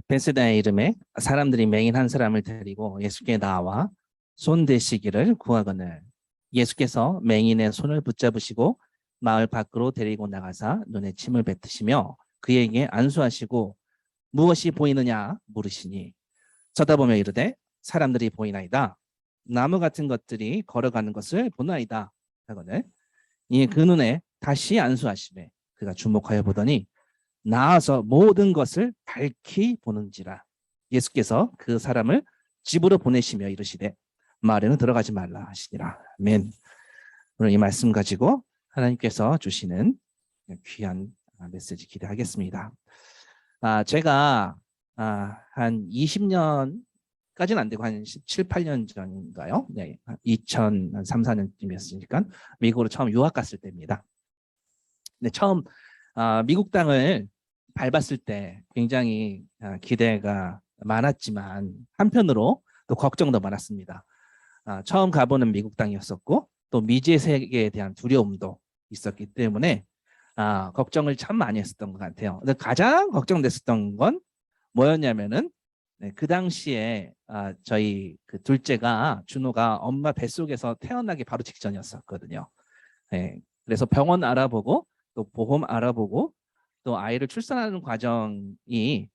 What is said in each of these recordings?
베세다의 이름에 사람들이 맹인 한 사람을 데리고 예수께 나와 손 대시기를 구하거늘 예수께서 맹인의 손을 붙잡으시고 마을 밖으로 데리고 나가사 눈에 침을 뱉으시며 그에게 안수하시고 무엇이 보이느냐 물으시니 쳐다보며 이르되 사람들이 보이나이다. 나무 같은 것들이 걸어가는 것을 보나이다 하거늘 이에 그 눈에 다시 안수하시매 그가 주목하여 보더니 나아서 모든 것을 밝히 보는지라. 예수께서 그 사람을 집으로 보내시며 이르시되 마을에는 들어가지 말라 하시니라. 아멘. 오늘 이 말씀 가지고 하나님께서 주시는 귀한 메시지 기대하겠습니다. 제가 한 20년까지는 안 되고 한 17, 18년 전인가요? 네, 2003, 4년쯤이었으니까 미국으로 처음 유학 갔을 때입니다. 근데 처음 미국 땅을 밟았을 때 굉장히 기대가 많았지만 한편으로 또 걱정도 많았습니다. 처음 가보는 미국 땅이었었고 또 미지의 세계에 대한 두려움도 있었기 때문에 걱정을 참 많이 했었던 것 같아요. 근데 가장 걱정됐었던 건 뭐였냐면은 그 당시에 저희 그 둘째가 준호가 엄마 뱃속에서 태어나기 바로 직전이었었거든요. 네, 그래서 병원 알아보고 또 보험 알아보고 또 아이를 출산하는 과정이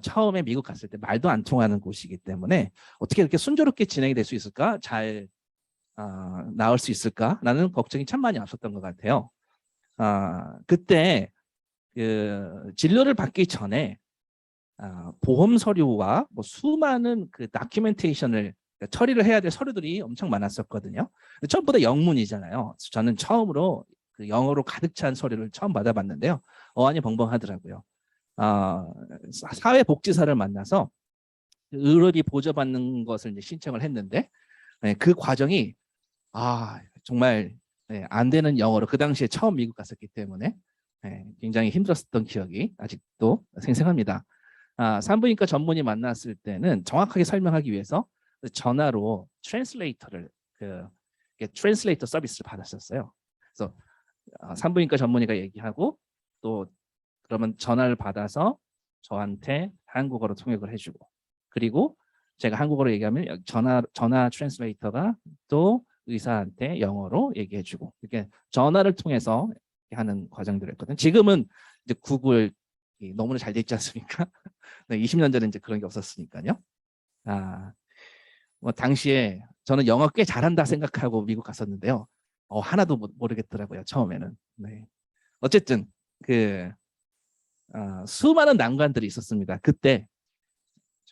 처음에 미국 갔을 때 말도 안 통하는 곳이기 때문에 어떻게 이렇게 순조롭게 진행이 될 수 있을까? 잘 나올 수 있을까라는 걱정이 참 많이 앞섰던 것 같아요. 그때 그 진료를 받기 전에 보험 서류와 뭐 수많은 그 다큐멘테이션을 처리를 해야 될 서류들이 엄청 많았었거든요. 처음보다 영문이잖아요. 저는 처음으로 그 영어로 가득 찬 서류를 처음 받아봤는데요. 어안이 벙벙하더라고요. 사회복지사를 만나서 의료비 보조받는 것을 이제 신청을 했는데 그 과정이 정말 안 되는 영어로 그 당시에 처음 미국 갔었기 때문에 굉장히 힘들었던 기억이 아직도 생생합니다. 산부인과 전문의 만났을 때는 정확하게 설명하기 위해서 전화로 트랜슬레이터를 트랜슬레이터 서비스를 받았었어요. 그래서 산부인과 전문의가 얘기하고 또 그러면 전화를 받아서 저한테 한국어로 통역을 해주고 그리고 제가 한국어로 얘기하면 전화 트랜슬레이터가 또 의사한테 영어로 얘기해주고 이렇게 전화를 통해서 하는 과정들이었거든요. 지금은 이제 구글 너무나 잘 돼 있지 않습니까? 20년 전에 이제 그런 게 없었으니까요. 뭐 당시에 저는 영어 꽤 잘한다 생각하고 미국 갔었는데요. 하나도 모르겠더라고요. 처음에는. 네. 어쨌든 수많은 난관들이 있었습니다. 그때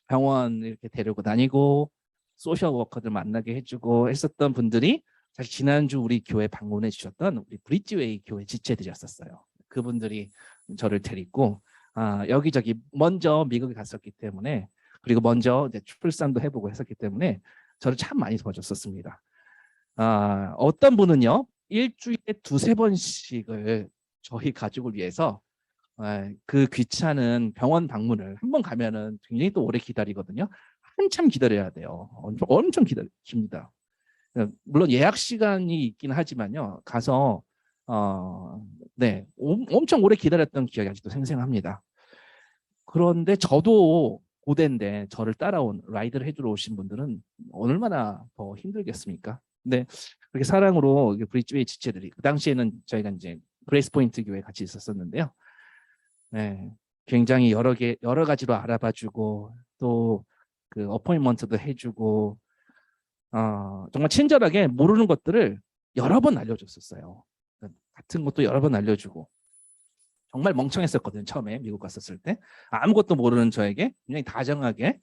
병원 이렇게 데리고 다니고 소셜 워커들 만나게 해주고 했었던 분들이 사실 지난주 우리 교회 방문해 주셨던 우리 브릿지웨이 교회 지체들이었었어요. 그분들이 저를 데리고 여기저기 먼저 미국에 갔었기 때문에 그리고 먼저 이제 출산도 해보고 했었기 때문에 저를 참 많이 도와줬었습니다. 어떤 분은요 일주일에 2~3번씩을 저희 가족을 위해서 그 귀찮은 병원 방문을 한번 가면은 굉장히 또 오래 기다리거든요. 한참 기다려야 돼요. 엄청 기다립니다. 물론 예약 시간이 있긴 하지만요. 가서 엄청 오래 기다렸던 기억이 아직도 생생합니다. 그런데 저도 고대인데 저를 따라온 라이드를 해주러 오신 분들은 얼마나 더 힘들겠습니까? 근데 그렇게 사랑으로 브릿지웨이 지체들이 그 당시에는 저희가 이제 그레이스 포인트 교회 같이 있었었는데요. 네, 굉장히 여러 가지로 알아봐주고 또 그 어포인먼트도 해주고 정말 친절하게 모르는 것들을 여러 번 알려줬었어요. 같은 것도 여러 번 알려주고 정말 멍청했었거든요. 처음에 미국 갔었을 때 아무것도 모르는 저에게 굉장히 다정하게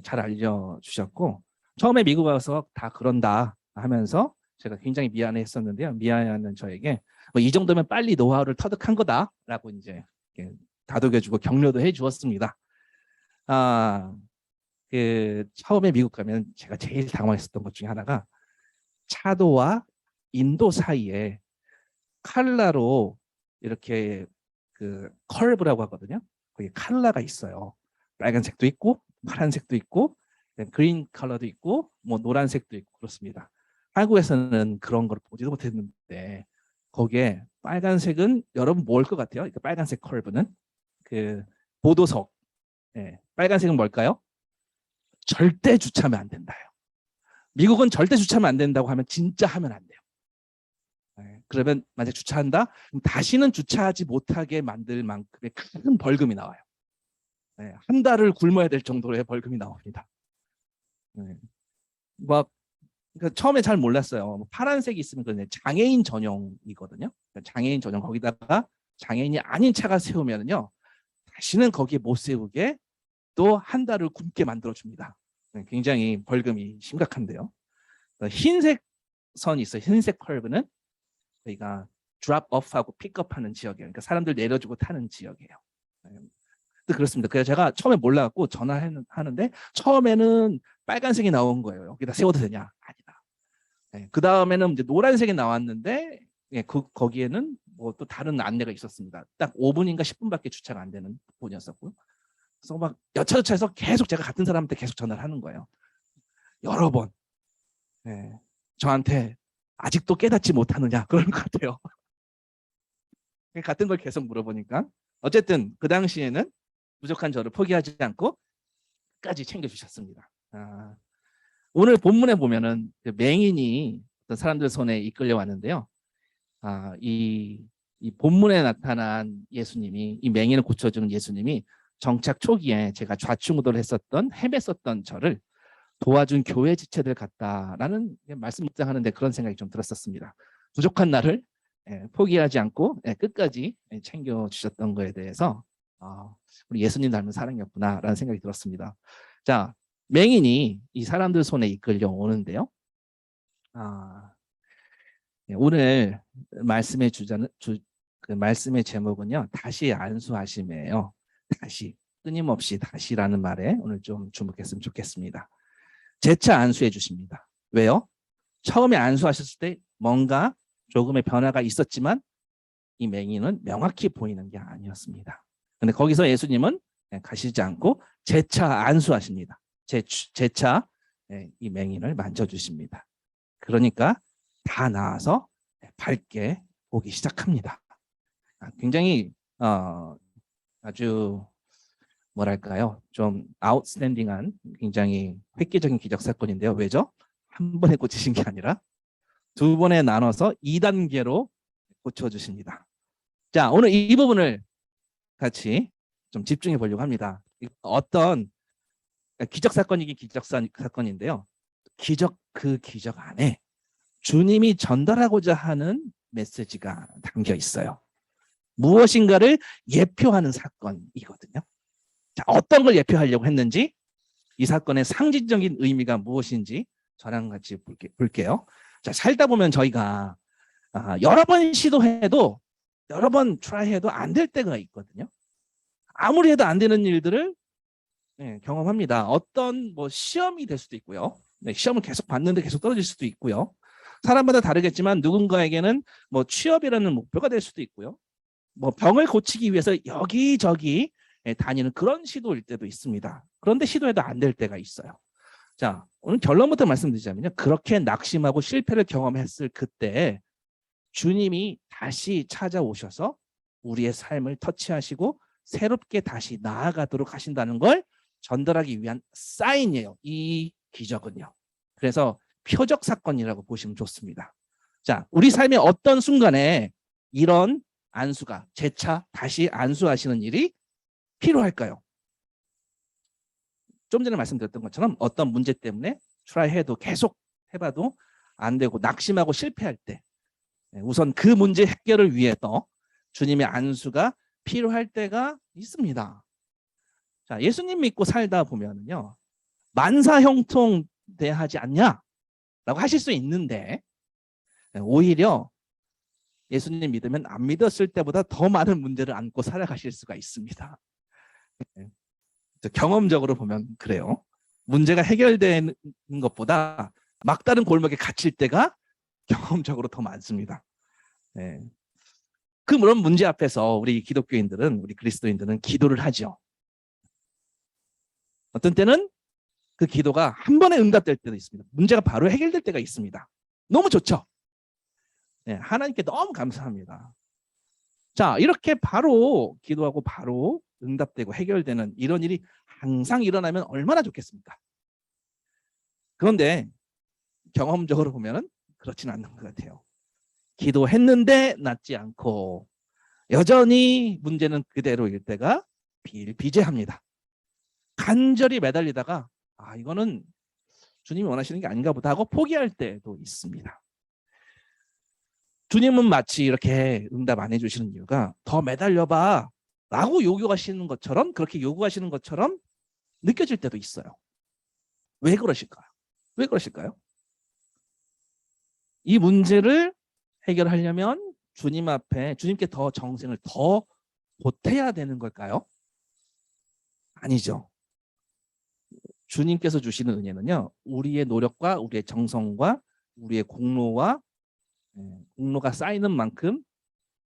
잘 알려주셨고 처음에 미국 와서 다 그런다 하면서 제가 굉장히 미안해했었는데요. 미안해하는 저에게 이 정도면 빨리 노하우를 터득한 거다라고 이제 다독여주고 격려도 해주었습니다. 처음에 미국 가면 제가 제일 당황했었던 것 중에 하나가 차도와 인도 사이에 칼라로 이렇게 그 커브라고 하거든요. 거기 칼라가 있어요. 빨간색도 있고 파란색도 있고 그린 컬러도 있고 뭐 노란색도 있고 그렇습니다. 한국에서는 그런 걸 보지도 못했는데 거기에 빨간색은 여러분 뭘 것 같아요? 그 빨간색 컬브는 그 보도석. 예, 빨간색은 뭘까요? 절대 주차하면 안 된다요. 미국은 절대 주차하면 안 된다고 하면 진짜 하면 안 돼요. 예, 그러면 만약 주차한다, 그럼 다시는 주차하지 못하게 만들 만큼의 큰 벌금이 나와요. 예, 한 달을 굶어야 될 정도의 벌금이 나옵니다. 예, 막 그러니까 처음에 잘 몰랐어요. 파란색이 있으면 그냥 장애인 전용이거든요. 그러니까 장애인 전용 거기다가 장애인이 아닌 차가 세우면요, 다시는 거기에 못 세우게 또 한 달을 굶게 만들어 줍니다. 굉장히 벌금이 심각한데요. 흰색 선이 있어요. 흰색 컬브는 저희가 드랍 오프하고 픽업하는 지역이에요. 그러니까 사람들 내려주고 타는 지역이에요. 그렇습니다. 그래서 제가 처음에 몰라갖고 전화하는데 처음에는 빨간색이 나온 거예요. 여기다 세워도 되냐? 아니다. 그 다음에는 이제 노란색이 나왔는데 거기에는 뭐 또 다른 안내가 있었습니다. 딱 5분인가 10분밖에 주차가 안 되는 부분이었었고요. 그래서 막 여차저차해서 계속 제가 같은 사람한테 계속 전화를 하는 거예요. 여러 번. 저한테 아직도 깨닫지 못하느냐 그런 것 같아요. 같은 걸 계속 물어보니까 어쨌든 그 당시에는 부족한 저를 포기하지 않고 끝까지 챙겨주셨습니다. 오늘 본문에 보면은 맹인이 어떤 사람들 손에 이끌려 왔는데요. 이 본문에 나타난 예수님이, 이 맹인을 고쳐주는 예수님이 정착 초기에 제가 좌충우돌을 했었던, 헤맸었던 저를 도와준 교회 지체들 같다라는 말씀 묵상하는데 그런 생각이 좀 들었었습니다. 부족한 나를 포기하지 않고 끝까지 챙겨주셨던 거에 대해서 우리 예수님 닮은 사랑이었구나라는 생각이 들었습니다. 자, 맹인이 이 사람들 손에 이끌려 오는데요. 오늘 말씀의 그 말씀의 제목은요, 다시 안수하심이에요. 다시, 끊임없이 다시라는 말에 오늘 좀 주목했으면 좋겠습니다. 재차 안수해 주십니다. 왜요? 처음에 안수하셨을 때 뭔가 조금의 변화가 있었지만 이 맹인은 명확히 보이는 게 아니었습니다. 근데 거기서 예수님은 가시지 않고 재차 안수하십니다. 재차 이 맹인을 만져주십니다. 그러니까 다 나아서 밝게 보기 시작합니다. 굉장히 아주 뭐랄까요, 좀 아웃스탠딩한 굉장히 획기적인 기적 사건인데요. 왜죠? 한 번에 고치신 게 아니라 두 번에 나눠서 2단계로 고쳐주십니다. 자, 오늘 이 부분을 같이 좀 집중해 보려고 합니다. 어떤 기적 사건이긴 기적 사건인데요. 그 기적 안에 주님이 전달하고자 하는 메시지가 담겨 있어요. 무엇인가를 예표하는 사건이거든요. 자, 어떤 걸 예표하려고 했는지, 이 사건의 상징적인 의미가 무엇인지 저랑 같이 볼게요. 자, 살다 보면 저희가 여러 번 시도해도, 여러 번 트라이해도 안 될 때가 있거든요. 아무리 해도 안 되는 일들을 경험합니다. 어떤 뭐 시험이 될 수도 있고요. 시험을 계속 봤는데 계속 떨어질 수도 있고요. 사람마다 다르겠지만 누군가에게는 뭐 취업이라는 목표가 될 수도 있고요. 뭐 병을 고치기 위해서 여기저기 다니는 그런 시도일 때도 있습니다. 그런데 시도해도 안 될 때가 있어요. 자, 오늘 결론부터 말씀드리자면요. 그렇게 낙심하고 실패를 경험했을 그때 주님이 다시 찾아오셔서 우리의 삶을 터치하시고 새롭게 다시 나아가도록 하신다는 걸 전달하기 위한 사인이에요. 이 기적은요. 그래서 표적 사건이라고 보시면 좋습니다. 자, 우리 삶의 어떤 순간에 이런 안수가 재차 다시 안수하시는 일이 필요할까요? 좀 전에 말씀드렸던 것처럼 어떤 문제 때문에 트라이해도 계속 해봐도 안 되고 낙심하고 실패할 때 우선 그 문제 해결을 위해서 주님의 안수가 필요할 때가 있습니다. 자, 예수님 믿고 살다 보면요, 만사형통돼야 하지 않냐라고 하실 수 있는데 오히려 예수님 믿으면 안 믿었을 때보다 더 많은 문제를 안고 살아가실 수가 있습니다. 경험적으로 보면 그래요. 문제가 해결되는 것보다 막다른 골목에 갇힐 때가 경험적으로 더 많습니다. 물론 문제 앞에서 우리 기독교인들은, 우리 그리스도인들은 기도를 하죠. 어떤 때는 그 기도가 한 번에 응답될 때도 있습니다. 문제가 바로 해결될 때가 있습니다. 너무 좋죠. 하나님께 너무 감사합니다. 자, 이렇게 바로 기도하고 바로 응답되고 해결되는 이런 일이 항상 일어나면 얼마나 좋겠습니까? 그런데 경험적으로 보면 그렇지는 않는 것 같아요. 기도했는데 낫지 않고 여전히 문제는 그대로일 때가 비일비재합니다. 간절히 매달리다가 이거는 주님이 원하시는 게 아닌가 보다 하고 포기할 때도 있습니다. 주님은 마치 이렇게 응답 안 해주시는 이유가 더 매달려봐 라고 요구하시는 것처럼, 그렇게 요구하시는 것처럼 느껴질 때도 있어요. 왜 그러실까요? 왜 그러실까요? 이 문제를 해결하려면 주님 앞에, 주님께 더 정성을 더 보태야 되는 걸까요? 아니죠. 주님께서 주시는 은혜는요, 우리의 노력과 우리의 정성과 우리의 공로가 쌓이는 만큼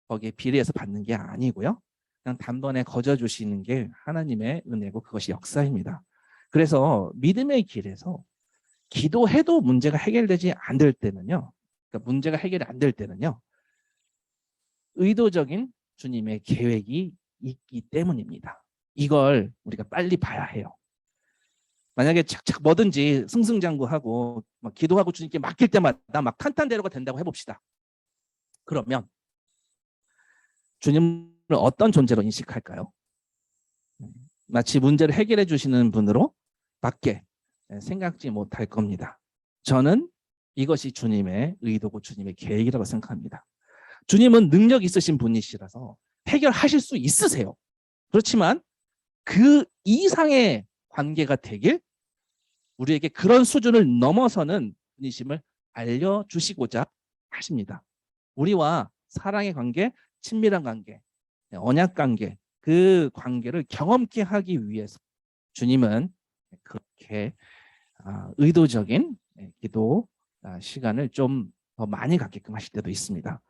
거기에 비례해서 받는 게 아니고요. 그냥 단번에 거저 주시는 게 하나님의 은혜고 그것이 역사입니다. 그래서 믿음의 길에서 기도해도 문제가 해결되지 않을 때는요. 그러니까 문제가 해결이 안 될 때는요. 의도적인 주님의 계획이 있기 때문입니다. 이걸 우리가 빨리 봐야 해요. 만약에 착착 뭐든지 승승장구하고 막 기도하고 주님께 맡길 때마다 막 탄탄대로가 된다고 해봅시다. 그러면 주님을 어떤 존재로 인식할까요? 마치 문제를 해결해 주시는 분으로 밖에 생각지 못할 겁니다. 저는 이것이 주님의 의도고 주님의 계획이라고 생각합니다. 주님은 능력 있으신 분이시라서 해결하실 수 있으세요. 그렇지만 그 이상의 관계가 되길, 우리에게 그런 수준을 넘어서는 분이심을 알려주시고자 하십니다. 우리와 사랑의 관계, 친밀한 관계, 언약 관계, 그 관계를 경험케 하기 위해서 주님은 그렇게 의도적인 기도 시간을 좀 더 많이 갖게끔 하실 때도 있습니다.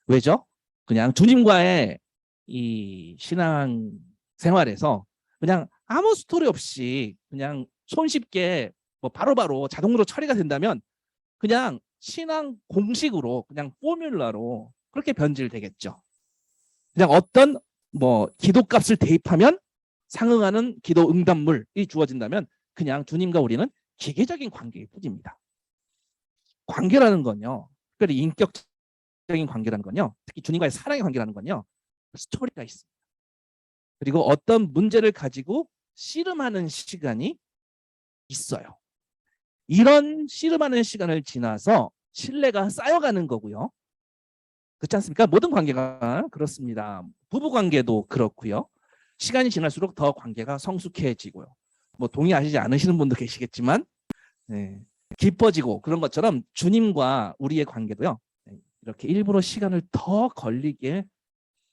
왜죠? 그냥 주님과의 이 신앙 생활에서 그냥 아무 스토리 없이 그냥 손쉽게 뭐 바로바로 자동으로 처리가 된다면 그냥 신앙 공식으로, 그냥 포뮬러로 그렇게 변질되겠죠. 그냥 어떤 뭐 기도값을 대입하면 상응하는 기도 응답물이 주어진다면 그냥 주님과 우리는 기계적인 관계일 뿐입니다. 관계라는 건요, 특별히 인격적인 관계라는 건요, 특히 주님과의 사랑의 관계라는 건요, 스토리가 있습니다. 그리고 어떤 문제를 가지고 씨름하는 시간이 있어요. 이런 씨름하는 시간을 지나서 신뢰가 쌓여가는 거고요. 그렇지 않습니까? 모든 관계가 그렇습니다. 부부 관계도 그렇고요. 시간이 지날수록 더 관계가 성숙해지고요. 뭐 동의하시지 않으시는 분도 계시겠지만 깊어지고 그런 것처럼 주님과 우리의 관계도요. 이렇게 일부러 시간을 더 걸리게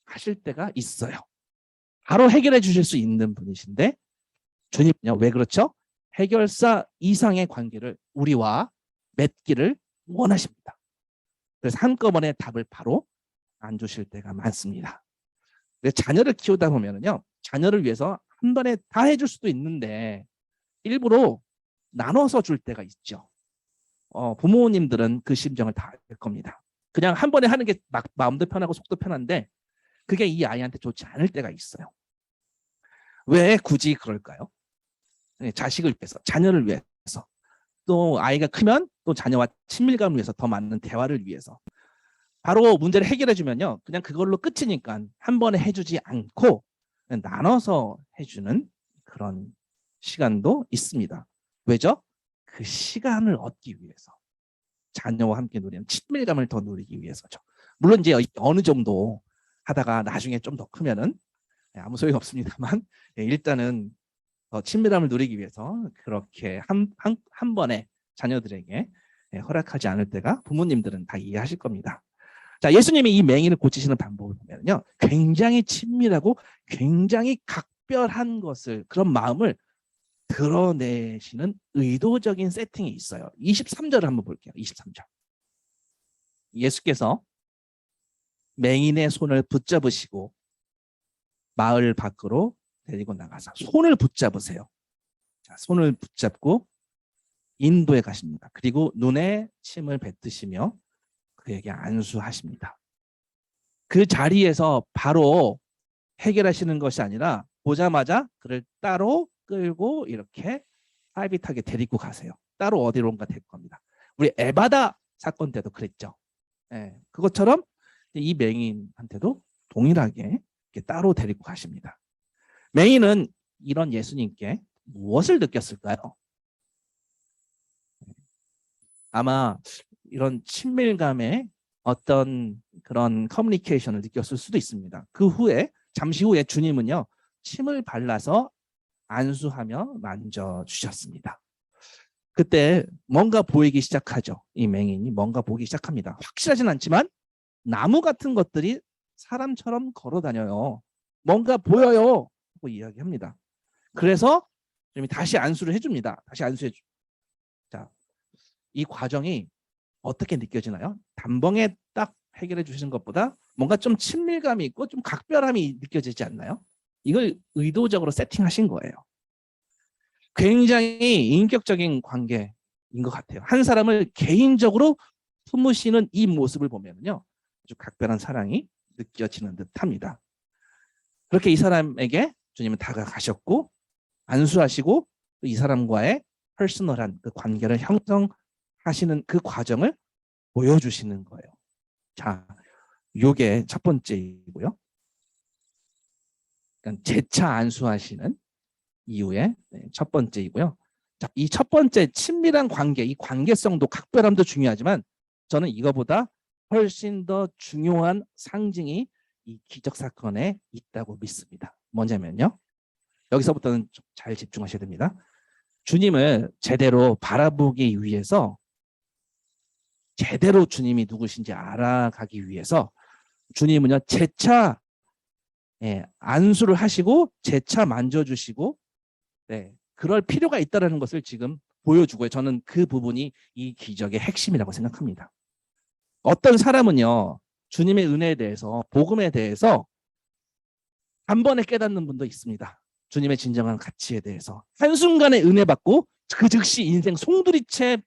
하실 때가 있어요. 바로 해결해 주실 수 있는 분이신데 주님은요. 왜 그렇죠? 해결사 이상의 관계를 우리와 맺기를 원하십니다. 그래서 한꺼번에 답을 바로 안 주실 때가 많습니다. 자녀를 키우다 보면요, 자녀를 위해서 한 번에 다 해줄 수도 있는데 일부러 나눠서 줄 때가 있죠. 부모님들은 그 심정을 다 알 겁니다. 그냥 한 번에 하는 게 마음도 편하고 속도 편한데 그게 이 아이한테 좋지 않을 때가 있어요. 왜 굳이 그럴까요? 자식을 위해서, 자녀를 위해서, 또 아이가 크면 또 자녀와 친밀감을 위해서, 더 많은 대화를 위해서. 바로 문제를 해결해 주면요, 그냥 그걸로 끝이니까 한 번에 해주지 않고 나눠서 해주는 그런 시간도 있습니다. 왜죠? 그 시간을 얻기 위해서, 자녀와 함께 누리는 친밀감을 더 누리기 위해서죠. 물론 이제 어느 정도 하다가 나중에 좀 더 크면은 아무 소용 없습니다만 일단은 더 친밀함을 누리기 위해서 그렇게 한 번에 자녀들에게 허락하지 않을 때가 부모님들은 다 이해하실 겁니다. 자, 예수님이 이 맹인을 고치시는 방법을 보면요, 굉장히 친밀하고 굉장히 각별한 것을, 그런 마음을 드러내시는 의도적인 세팅이 있어요. 23절을 한번 볼게요. 23절. 예수께서 맹인의 손을 붙잡으시고 마을 밖으로 데리고 나가서 손을 붙잡으세요. 자, 손을 붙잡고 인도에 가십니다. 그리고 눈에 침을 뱉으시며 그에게 안수하십니다. 그 자리에서 바로 해결하시는 것이 아니라 보자마자 그를 따로 끌고 이렇게 프라이빗하게 데리고 가세요. 따로 어디론가 될 겁니다. 우리 에바다 사건 때도 그랬죠. 예, 그것처럼 이 맹인한테도 동일하게 이렇게 따로 데리고 가십니다. 맹인은 이런 예수님께 무엇을 느꼈을까요? 아마 이런 친밀감의 어떤 그런 커뮤니케이션을 느꼈을 수도 있습니다. 그 후에 잠시 후에 주님은요, 침을 발라서 안수하며 만져주셨습니다. 그때 뭔가 보이기 시작하죠. 이 맹인이 뭔가 보기 시작합니다. 확실하진 않지만 나무 같은 것들이 사람처럼 걸어 다녀요. 뭔가 보여요. 하고 이야기합니다. 그래서 주님이 다시 안수를 해줍니다. 다시 안수해 주. 자, 이 과정이 어떻게 느껴지나요? 단번에 딱 해결해 주시는 것보다 뭔가 좀 친밀감이 있고 좀 각별함이 느껴지지 않나요? 이걸 의도적으로 세팅하신 거예요. 굉장히 인격적인 관계인 것 같아요. 한 사람을 개인적으로 품으시는 이 모습을 보면요, 아주 각별한 사랑이 느껴지는 듯합니다. 그렇게 이 사람에게 주님은 다가가셨고 안수하시고 이 사람과의 퍼스널한 그 관계를 형성하시는 그 과정을 보여주시는 거예요. 자, 요게 첫 번째이고요. 그러니까 재차 안수하시는 이후에 첫 번째이고요. 자, 이 첫 번째 친밀한 관계, 이 관계성도 각별함도 중요하지만 저는 이거보다 훨씬 더 중요한 상징이 이 기적 사건에 있다고 믿습니다. 뭐냐면요, 여기서부터는 잘 집중하셔야 됩니다. 주님을 제대로 바라보기 위해서, 제대로 주님이 누구신지 알아가기 위해서 주님은요, 재차 안수를 하시고 재차 만져주시고, 그럴 필요가 있다는 것을 지금 보여주고요. 저는 그 부분이 이 기적의 핵심이라고 생각합니다. 어떤 사람은요, 주님의 은혜에 대해서, 복음에 대해서 한 번에 깨닫는 분도 있습니다. 주님의 진정한 가치에 대해서 한순간에 은혜 받고 그 즉시 인생 송두리째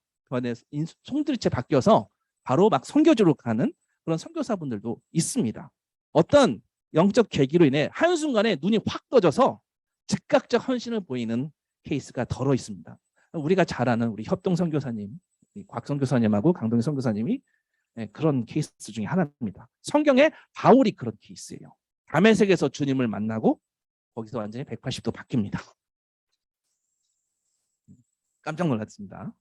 바뀌어서 바로 막 선교지로 가는 그런 선교사분들도 있습니다. 어떤 영적 계기로 인해 한순간에 눈이 확 떠져서 즉각적 헌신을 보이는 케이스가 덜어 있습니다. 우리가 잘 아는 우리 협동 선교사님, 곽 선교사님하고 강동희 선교사님이 그런 케이스 중에 하나입니다. 성경에 바울이 그런 케이스예요. 다메섹에서 주님을 만나고 거기서 완전히 180도 바뀝니다. 깜짝 놀랐습니다.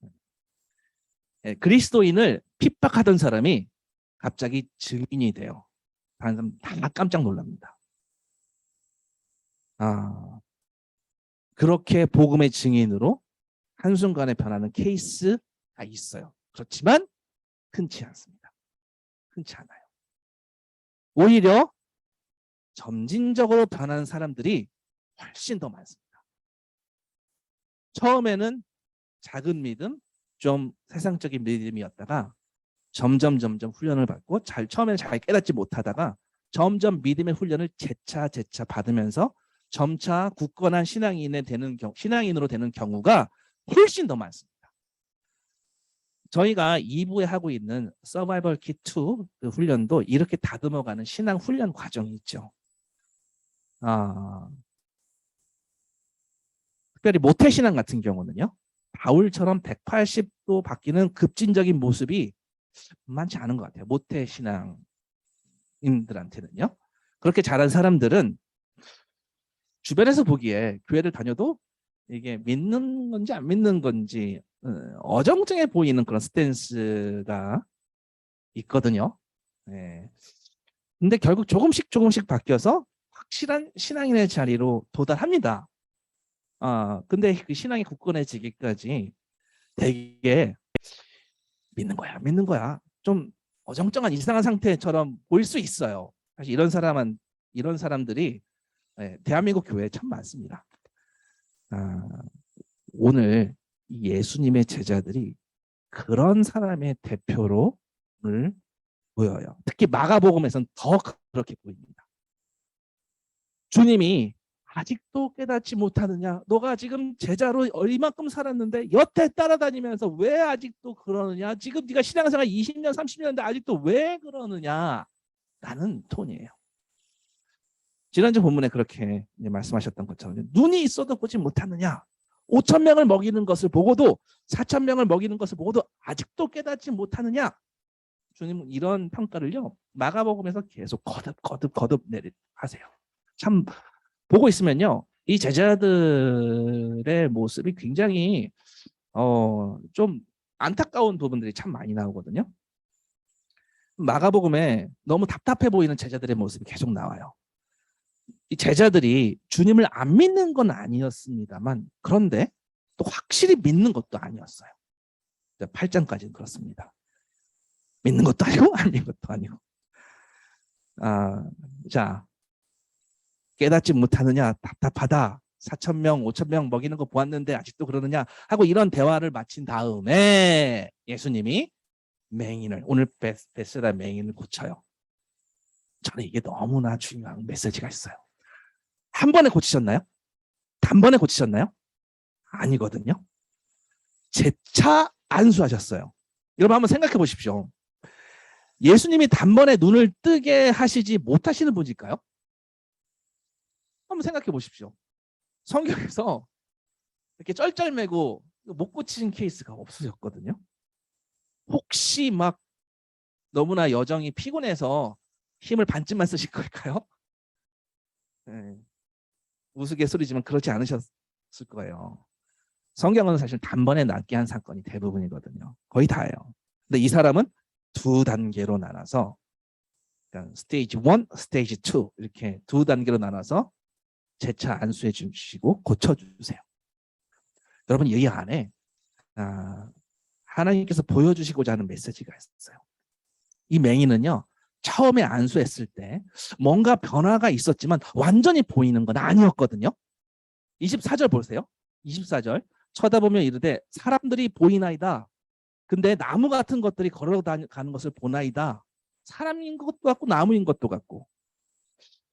그리스도인을 핍박하던 사람이 갑자기 증인이 돼요. 다른 사람 다 깜짝 놀랍니다. 그렇게 복음의 증인으로 한순간에 변하는 케이스가 있어요. 그렇지만 흔치 않습니다. 흔치 않아요. 오히려 점진적으로 변하는 사람들이 훨씬 더 많습니다. 처음에는 작은 믿음, 좀 세상적인 믿음이었다가 점점 훈련을 받고 처음에는 잘 깨닫지 못하다가 점점 믿음의 훈련을 재차 받으면서 점차 굳건한 신앙인으로 되는 경우가 훨씬 더 많습니다. 저희가 2부에 하고 있는 서바이벌 키2 그 훈련도 이렇게 다듬어가는 신앙 훈련 과정이 있죠. 특별히 모태신앙 같은 경우는요, 바울처럼 180도 바뀌는 급진적인 모습이 많지 않은 것 같아요. 모태신앙인들한테는요. 그렇게 자란 사람들은 주변에서 보기에 교회를 다녀도 이게 믿는 건지 안 믿는 건지 어정쩡해 보이는 그런 스탠스가 있거든요. 근데 결국 조금씩 바뀌어서 확실한 신앙인의 자리로 도달합니다. 근데 그 신앙이 굳건해지기까지 되게 믿는 거야. 좀 어정쩡한 이상한 상태처럼 보일 수 있어요. 사실 이런 사람들이 대한민국 교회에 참 많습니다. 오늘 예수님의 제자들이 그런 사람의 대표로 보여요. 특히 마가복음에서는 더 그렇게 보입니다. 주님이 아직도 깨닫지 못하느냐? 너가 지금 제자로 이만큼 살았는데 여태 따라다니면서 왜 아직도 그러느냐? 지금 네가 신앙생활 20년, 30년인데 아직도 왜 그러느냐? 라는 톤이에요. 지난주 본문에 그렇게 말씀하셨던 것처럼 눈이 있어도 보지 못하느냐, 5천 명을 먹이는 것을 보고도 4천 명을 먹이는 것을 보고도 아직도 깨닫지 못하느냐. 주님은 이런 평가를요 마가복음에서 계속 거듭 하세요. 참 보고 있으면요 이 제자들의 모습이 굉장히 좀 안타까운 부분들이 참 많이 나오거든요. 마가복음에 너무 답답해 보이는 제자들의 모습이 계속 나와요. 이 제자들이 주님을 안 믿는 건 아니었습니다만 그런데 또 확실히 믿는 것도 아니었어요. 8장까지는 그렇습니다. 믿는 것도 아니고 안 믿는 것도 아니고. 자, 깨닫지 못하느냐, 답답하다. 4천 명, 5천 명 먹이는 거 보았는데 아직도 그러느냐 하고 이런 대화를 마친 다음에 예수님이 맹인을, 오늘 베세다 맹인을 고쳐요. 저는 이게 너무나 중요한 메시지가 있어요. 한 번에 고치셨나요? 단번에 고치셨나요? 아니거든요. 재차 안수하셨어요. 여러분 한번 생각해 보십시오. 예수님이 단번에 눈을 뜨게 하시지 못하시는 분일까요? 한번 생각해 보십시오. 성경에서 이렇게 쩔쩔매고 못 고치신 케이스가 없으셨거든요. 혹시 막 너무나 여정이 피곤해서 힘을 반쯤만 쓰신 걸까요? 네. 우스갯소리지만 그렇지 않으셨을 거예요. 성경은 사실 단번에 낫게 한 사건이 대부분이거든요. 거의 다예요. 근데 이 사람은 두 단계로 나눠서 그러니까 스테이지 1, 스테이지 2 이렇게 두 단계로 나눠서 재차 안수해 주시고 고쳐주세요. 여러분 이 안에 하나님께서 보여주시고자 하는 메시지가 있어요. 이 맹인은요. 처음에 안수했을 때 뭔가 변화가 있었지만 완전히 보이는 건 아니었거든요. 24절 보세요. 24절 쳐다보며 이르되 사람들이 보이나이다. 근데 나무 같은 것들이 걸어가는 것을 보나이다. 사람인 것도 같고 나무인 것도 같고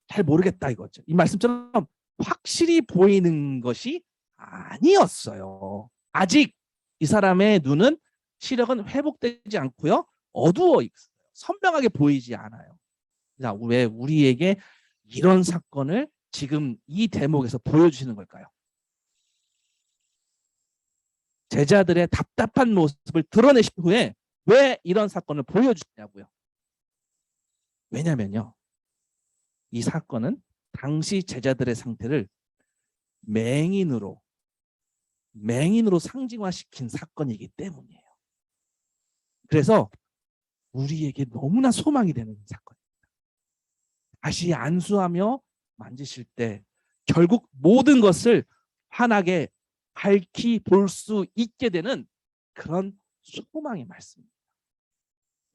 잘 모르겠다 이거죠. 이 말씀처럼 확실히 보이는 것이 아니었어요. 아직 이 사람의 눈은 시력은 회복되지 않고요. 어두워 있어요. 선명하게 보이지 않아요. 자, 왜 우리에게 이런 사건을 지금 이 대목에서 보여주시는 걸까요? 제자들의 답답한 모습을 드러내신 후에 왜 이런 사건을 보여주냐고요. 왜냐면요. 이 사건은 당시 제자들의 상태를 맹인으로 상징화시킨 사건이기 때문이에요. 그래서 우리에게 너무나 소망이 되는 사건입니다. 다시 안수하며 만지실 때 결국 모든 것을 환하게 밝히 볼 수 있게 되는 그런 소망의 말씀입니다.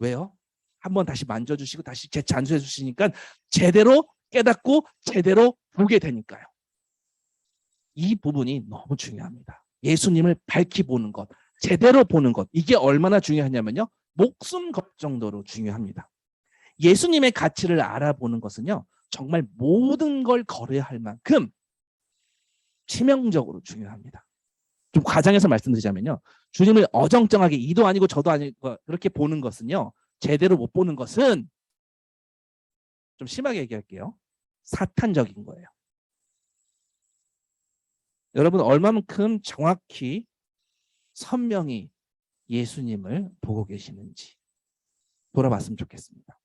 왜요? 한번 다시 만져주시고 다시 재차 안수해 주시니까 제대로 깨닫고 제대로 보게 되니까요. 이 부분이 너무 중요합니다. 예수님을 밝히 보는 것, 제대로 보는 것, 이게 얼마나 중요하냐면요. 목숨 걸 정도로 중요합니다. 예수님의 가치를 알아보는 것은요. 정말 모든 걸 거래할 할 만큼 치명적으로 중요합니다. 좀 과장해서 말씀드리자면요. 주님을 어정쩡하게 이도 아니고 저도 아니고 그렇게 보는 것은요. 제대로 못 보는 것은 좀 심하게 얘기할게요. 사탄적인 거예요. 여러분 얼마만큼 정확히 선명히 예수님을 보고 계시는지 돌아봤으면 좋겠습니다.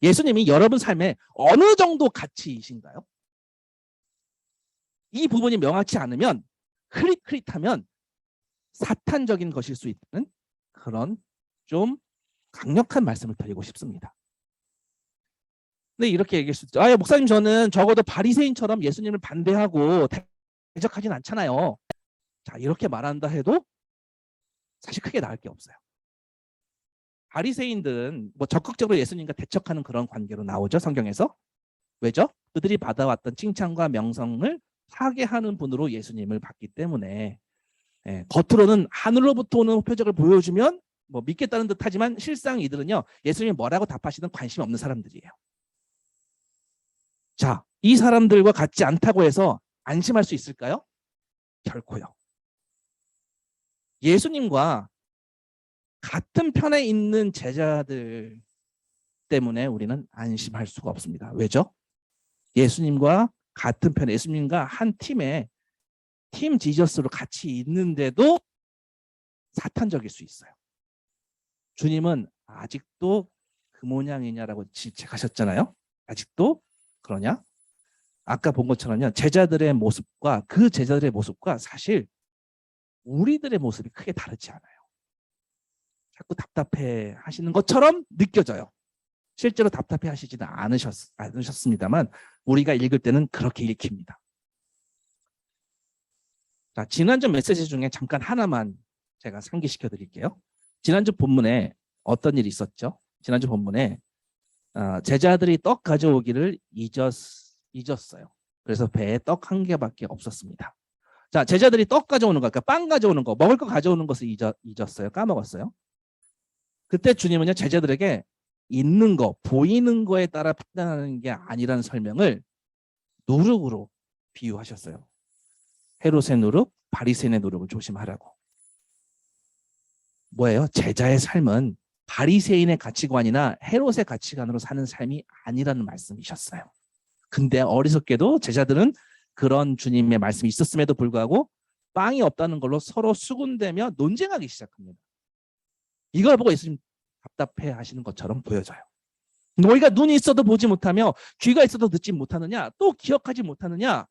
예수님이 여러분 삶에 어느 정도 가치이신가요? 이 부분이 명확치 않으면 흐릿흐릿하면 사탄적인 것일 수 있다는 그런 좀 강력한 말씀을 드리고 싶습니다. 근데 이렇게 얘기할 수 있죠. 목사님 저는 적어도 바리새인처럼 예수님을 반대하고 대적하진 않잖아요. 자, 이렇게 말한다 해도 사실 크게 나을 게 없어요. 바리새인들은 뭐 적극적으로 예수님과 대척하는 그런 관계로 나오죠. 성경에서. 왜죠? 그들이 받아왔던 칭찬과 명성을 파괴하는 분으로 예수님을 봤기 때문에 겉으로는 하늘로부터 오는 표적을 보여주면 뭐 믿겠다는 듯 하지만 실상 이들은요. 예수님이 뭐라고 답하시든 관심이 없는 사람들이에요. 자, 이 사람들과 같지 않다고 해서 안심할 수 있을까요? 결코요. 예수님과 같은 편에 있는 제자들 때문에 우리는 안심할 수가 없습니다. 왜죠? 예수님과 같은 편, 예수님과 한 팀에 팀 지저스로 같이 있는데도 사탄적일 수 있어요. 주님은 아직도 그 모양이냐라고 질책하셨잖아요. 아직도 그러냐? 아까 본 것처럼요. 제자들의 모습과 그 제자들의 모습과 사실 우리들의 모습이 크게 다르지 않아요. 자꾸 답답해 하시는 것처럼 느껴져요. 실제로 답답해 하시지는 않으셨습니다만 우리가 읽을 때는 그렇게 읽힙니다. 자, 지난주 메시지 중에 잠깐 하나만 제가 상기시켜 드릴게요. 지난주 본문에 어떤 일이 있었죠? 지난주 본문에 제자들이 떡 가져오기를 잊었어요. 그래서 배에 떡 한 개밖에 없었습니다. 자, 제자들이 떡 가져오는 거, 그러니까 빵 가져오는 거, 먹을 거 가져오는 것을 잊었어요. 까먹었어요. 그때 주님은요, 제자들에게 있는 거, 보이는 거에 따라 판단하는 게 아니라는 설명을 누룩으로 비유하셨어요. 헤롯의 누룩, 바리새인의 누룩을 조심하라고. 뭐예요? 제자의 삶은 바리새인의 가치관이나 헤롯의 가치관으로 사는 삶이 아니라는 말씀이셨어요. 근데 어리석게도 제자들은 그런 주님의 말씀이 있었음에도 불구하고 빵이 없다는 걸로 서로 수군대며 논쟁하기 시작합니다. 이걸 보고 예수님 답답해 하시는 것처럼 보여져요. 너희가 눈이 있어도 보지 못하며 귀가 있어도 듣지 못하느냐? 또 기억하지 못하느냐?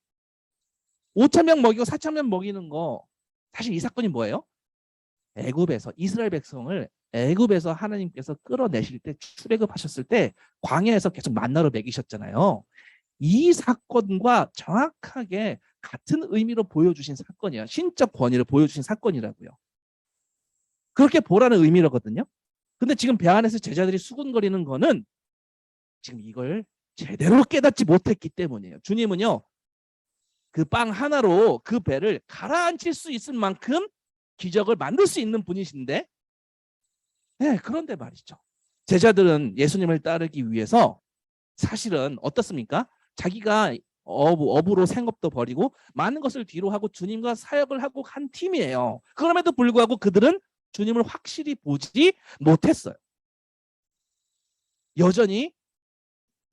5,000명 먹이고 4,000명 먹이는 거, 사실 이 사건이 뭐예요? 애굽에서 이스라엘 백성을 애굽에서 하나님께서 끌어내실 때, 출애굽하셨을 때 광야에서 계속 만나로 먹이셨잖아요. 이 사건과 정확하게 같은 의미로 보여주신 사건이에요. 신적 권위를 보여주신 사건이라고요. 그렇게 보라는 의미로거든요. 근데 지금 배 안에서 제자들이 수군거리는 거는 지금 이걸 제대로 깨닫지 못했기 때문이에요. 주님은요, 그 빵 하나로 그 배를 가라앉힐 수 있을 만큼 기적을 만들 수 있는 분이신데, 네, 그런데 말이죠. 제자들은 예수님을 따르기 위해서 사실은 어떻습니까? 자기가 업으로 생업도 버리고 많은 것을 뒤로 하고 주님과 사역을 하고 한 팀이에요. 그럼에도 불구하고 그들은 주님을 확실히 보지 못했어요. 여전히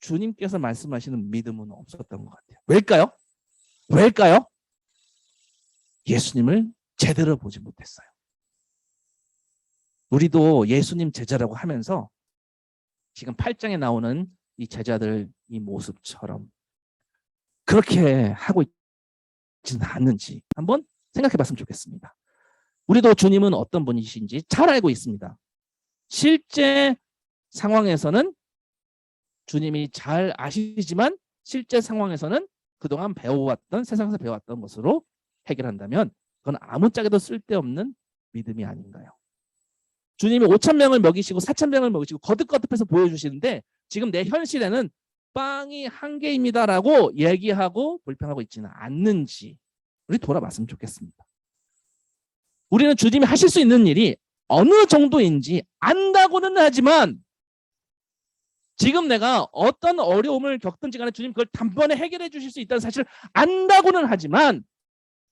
주님께서 말씀하시는 믿음은 없었던 것 같아요. 왜일까요? 왜일까요? 예수님을 제대로 보지 못했어요. 우리도 예수님 제자라고 하면서 지금 8장에 나오는 이 제자들 이 모습처럼 그렇게 하고 있지는 않는지 한번 생각해 봤으면 좋겠습니다. 우리도 주님은 어떤 분이신지 잘 알고 있습니다. 실제 상황에서는 주님이 잘 아시지만 실제 상황에서는 그동안 배워왔던, 세상에서 배워왔던 것으로 해결한다면 그건 아무짝에도 쓸데없는 믿음이 아닌가요? 주님이 5,000명을 먹이시고 4,000명을 먹이시고 거듭거듭해서 보여주시는데 지금 내 현실에는 빵이 한 개입니다라고 얘기하고 불평하고 있지는 않는지 우리 돌아봤으면 좋겠습니다. 우리는 주님이 하실 수 있는 일이 어느 정도인지 안다고는 하지만 지금 내가 어떤 어려움을 겪든지 간에 주님 그걸 단번에 해결해 주실 수 있다는 사실을 안다고는 하지만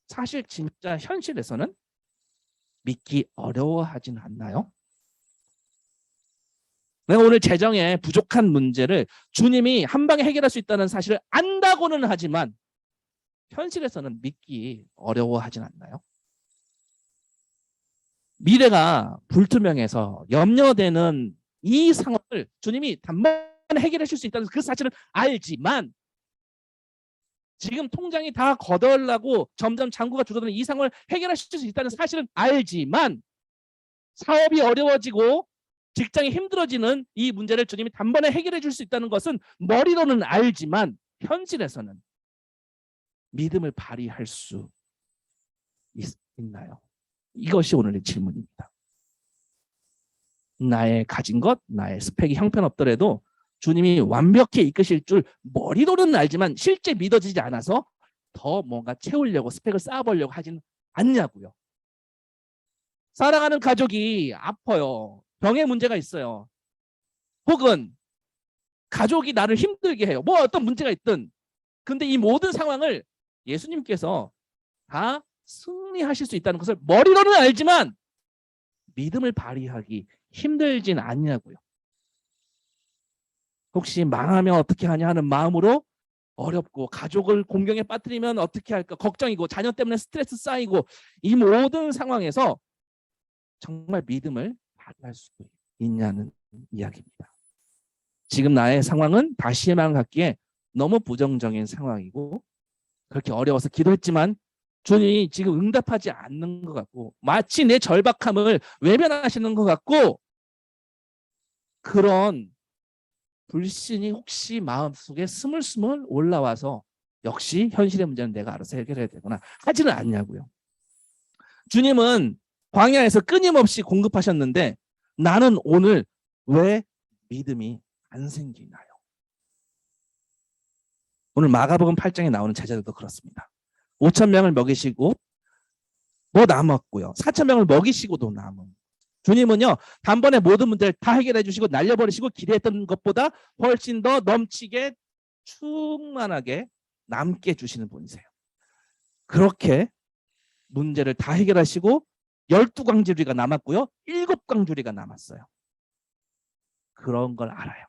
사실 진짜 현실에서는 믿기 어려워하진 않나요? 내가 오늘 재정에 부족한 문제를 주님이 한 방에 해결할 수 있다는 사실을 안다고는 하지만 현실에서는 믿기 어려워하진 않나요? 미래가 불투명해서 염려되는 이 상황을 주님이 단번에 해결해 줄 수 있다는 그 사실을 알지만 지금 통장이 다 거덜나고 점점 잔고가 줄어드는 이 상황을 해결하실 수 있다는 사실은 알지만 사업이 어려워지고 직장이 힘들어지는 이 문제를 주님이 단번에 해결해 줄 수 있다는 것은 머리로는 알지만 현실에서는 믿음을 발휘할 수 있나요? 이것이 오늘의 질문입니다. 나의 가진 것, 나의 스펙이 형편없더라도 주님이 완벽히 이끄실 줄 머리로는 알지만 실제 믿어지지 않아서 더 뭔가 채우려고 스펙을 쌓아보려고 하지는 않냐고요. 살아가는 가족이 아파요. 병에 문제가 있어요. 혹은 가족이 나를 힘들게 해요. 뭐 어떤 문제가 있든. 근데 이 모든 상황을 예수님께서 다 승리하실 수 있다는 것을 머리로는 알지만 믿음을 발휘하기 힘들진 않냐고요. 혹시 망하면 어떻게 하냐 하는 마음으로 어렵고, 가족을 공경에 빠뜨리면 어떻게 할까 걱정이고, 자녀 때문에 스트레스 쌓이고, 이 모든 상황에서 정말 믿음을 발휘할 수 있냐는 이야기입니다. 지금 나의 상황은 다시 희망을 갖기에 너무 부정적인 상황이고, 그렇게 어려워서 기도했지만 주님이 지금 응답하지 않는 것 같고, 마치 내 절박함을 외면하시는 것 같고, 그런 불신이 혹시 마음속에 스물스물 올라와서 역시 현실의 문제는 내가 알아서 해결해야 되구나 하지는 않냐고요. 주님은 광야에서 끊임없이 공급하셨는데 나는 오늘 왜 믿음이 안 생기나요? 오늘 마가복음 8장에 나오는 제자들도 그렇습니다. 5,000명을 먹이시고 뭐 남았고요. 4,000명을 먹이시고도 남은. 주님은요, 단번에 모든 문제를 다 해결해 주시고 날려버리시고 기대했던 것보다 훨씬 더 넘치게 충만하게 남게 주시는 분이세요. 그렇게 문제를 다 해결하시고 12광주리가 남았고요. 7광주리가 남았어요. 그런 걸 알아요.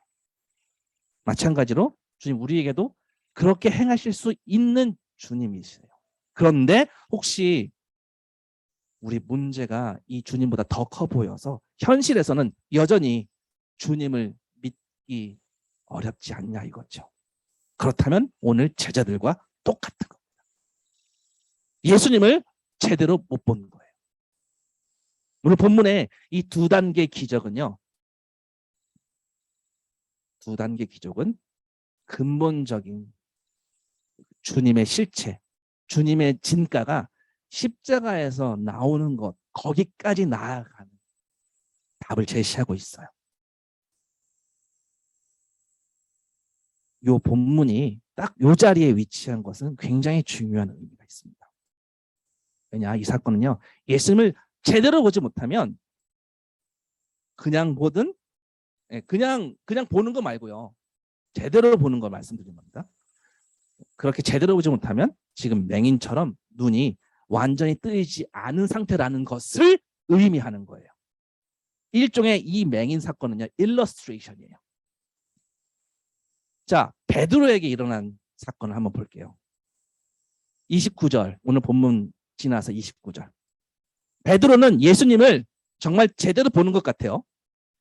마찬가지로 주님 우리에게도 그렇게 행하실 수 있는 주님이세요. 그런데 혹시 우리 문제가 이 주님보다 더 커 보여서 현실에서는 여전히 주님을 믿기 어렵지 않냐 이거죠. 그렇다면 오늘 제자들과 똑같은 겁니다. 예수님을 제대로 못 본 거예요. 오늘 본문에 이 2단계 기적은요. 2단계 기적은 근본적인 주님의 실체, 주님의 진가가 십자가에서 나오는 것, 거기까지 나아가는 답을 제시하고 있어요. 이 본문이 딱 이 자리에 위치한 것은 굉장히 중요한 의미가 있습니다. 왜냐, 이 사건은요, 예수님을 제대로 보지 못하면 그냥 보든, 그냥 보는 거 말고요, 제대로 보는 걸 말씀드린 겁니다. 그렇게 제대로 보지 못하면 지금 맹인처럼 눈이 완전히 뜨이지 않은 상태라는 것을 의미하는 거예요. 일종의 이 맹인 사건은요, 일러스트레이션이에요. 자, 베드로에게 일어난 사건을 한번 볼게요. 29절, 오늘 본문 지나서 29절. 베드로는 예수님을 정말 제대로 보는 것 같아요.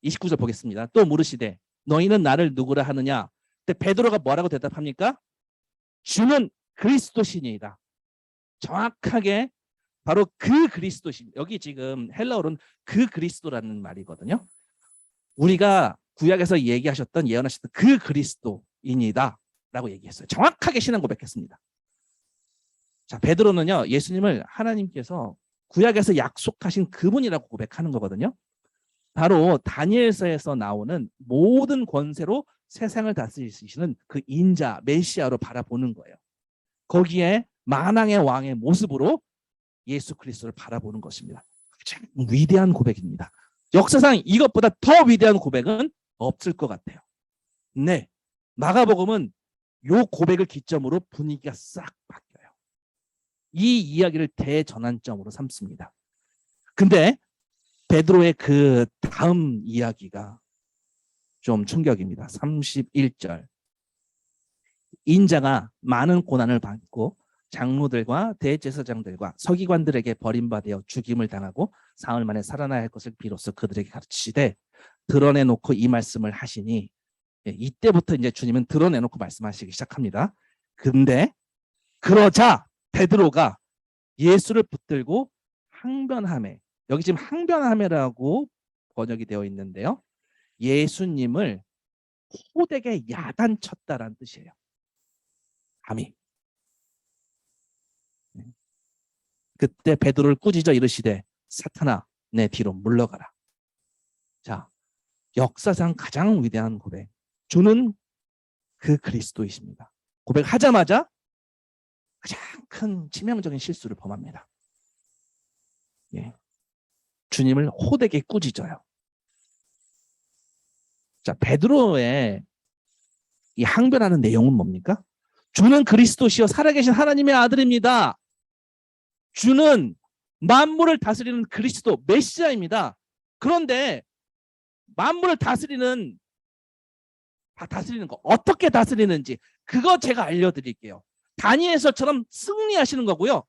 29절 보겠습니다. 또 물으시되 너희는 나를 누구라 하느냐? 근데 베드로가 뭐라고 대답합니까? 주는 그리스도시니이다. 정확하게 바로 그 그리스도신. 여기 지금 헬라어로는 그 그리스도라는 말이거든요. 우리가 구약에서 얘기하셨던 예언하셨던 그 그리스도인이다 라고 얘기했어요. 정확하게 신앙 고백했습니다. 자, 베드로는요, 예수님을 하나님께서 구약에서 약속하신 그분이라고 고백하는 거거든요. 바로 다니엘서에서 나오는 모든 권세로 세상을 다스리시는 그 인자 메시아로 바라보는 거예요. 거기에 만왕의 왕의 모습으로 예수 그리스도를 바라보는 것입니다. 참 위대한 고백입니다. 역사상 이것보다 더 위대한 고백은 없을 것 같아요. 네, 마가복음은 이 고백을 기점으로 분위기가 싹 바뀌어요. 이 이야기를 대전환점으로 삼습니다. 근데 베드로의 그 다음 이야기가 좀 충격입니다. 31절. 인자가 많은 고난을 받고 장로들과 대제사장들과 서기관들에게 버림받아 죽임을 당하고 사흘 만에 살아나야 할 것을 비로소 그들에게 가르치되 드러내놓고 이 말씀을 하시니, 이때부터 이제 주님은 드러내놓고 말씀하시기 시작합니다. 근데 그러자 베드로가 예수를 붙들고 항변하매, 여기 지금 항변하매라고 번역이 되어 있는데요, 예수님을 호되게 야단쳤다라는 뜻이에요. 감히. 그때 베드로를 꾸짖어 이르시되 사탄아 내 뒤로 물러가라. 자, 역사상 가장 위대한 고백, 주는 그 그리스도이십니다. 고백하자마자 가장 큰 치명적인 실수를 범합니다. 예. 주님을 호되게 꾸짖어요. 자, 베드로의 이 항변하는 내용은 뭡니까? 주는 그리스도시요 살아계신 하나님의 아들입니다. 주는 만물을 다스리는 그리스도 메시아입니다. 그런데 만물을 다스리는 다스리는 거. 어떻게 다스리는지 그거 제가 알려드릴게요. 다니엘서처럼 승리하시는 거고요.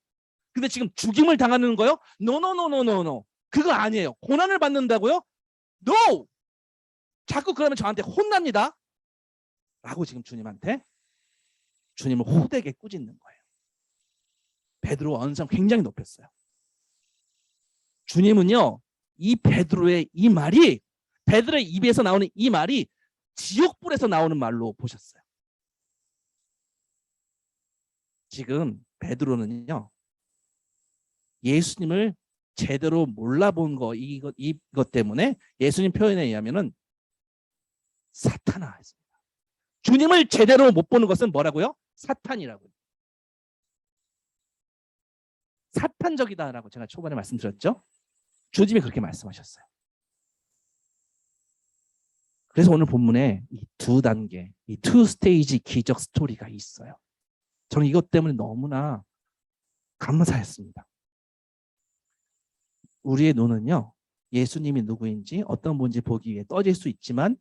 근데 지금 죽임을 당하는 거요? 노노노노노노. 그거 아니에요. 고난을 받는다고요? No! 자꾸 그러면 저한테 혼납니다. 라고 지금 주님한테 주님을 호되게 꾸짖는 거예요. 베드로 언성 굉장히 높였어요. 주님은요, 이 베드로의 이 말이, 베드로의 입에서 나오는 이 말이 지옥불에서 나오는 말로 보셨어요. 지금 베드로는요, 예수님을 제대로 몰라본 거, 이것 때문에 예수님 표현에 의하면은 사탄아 했습니다. 주님을 제대로 못 보는 것은 뭐라고요? 사탄이라고요. 사탄적이다라고 제가 초반에 말씀드렸죠. 주님이 그렇게 말씀하셨어요. 그래서 오늘 본문에 이 두 단계, 이 투 스테이지 기적 스토리가 있어요. 저는 이것 때문에 너무나 감사했습니다. 우리의 눈은요, 예수님이 누구인지 어떤 분인지 보기 위해 떠질 수 있지만,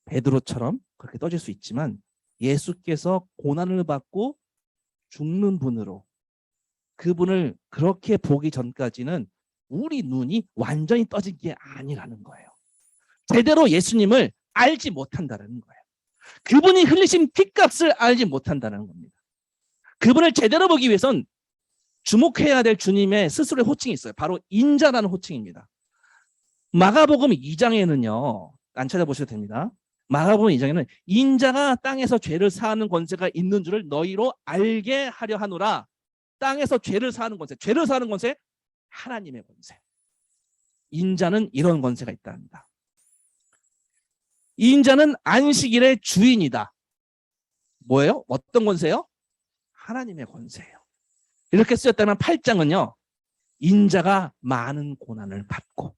베드로처럼 그렇게 떠질 수 있지만, 예수께서 고난을 받고 죽는 분으로 그분을 그렇게 보기 전까지는 우리 눈이 완전히 떠진 게 아니라는 거예요. 제대로 예수님을 알지 못한다는 거예요. 그분이 흘리신 피값을 알지 못한다는 겁니다. 그분을 제대로 보기 위해선 주목해야 될 주님의 스스로의 호칭이 있어요. 바로 인자라는 호칭입니다. 마가복음 2장에는요. 안 찾아보셔도 됩니다. 마가복음 2장에는 인자가 땅에서 죄를 사하는 권세가 있는 줄을 너희로 알게 하려 하노라. 땅에서 죄를 사하는 권세. 죄를 사하는 권세? 하나님의 권세. 인자는 이런 권세가 있답니다. 인자는 안식일의 주인이다. 뭐예요? 어떤 권세요? 하나님의 권세예요. 이렇게 쓰였다면 8장은요. 인자가 많은 고난을 받고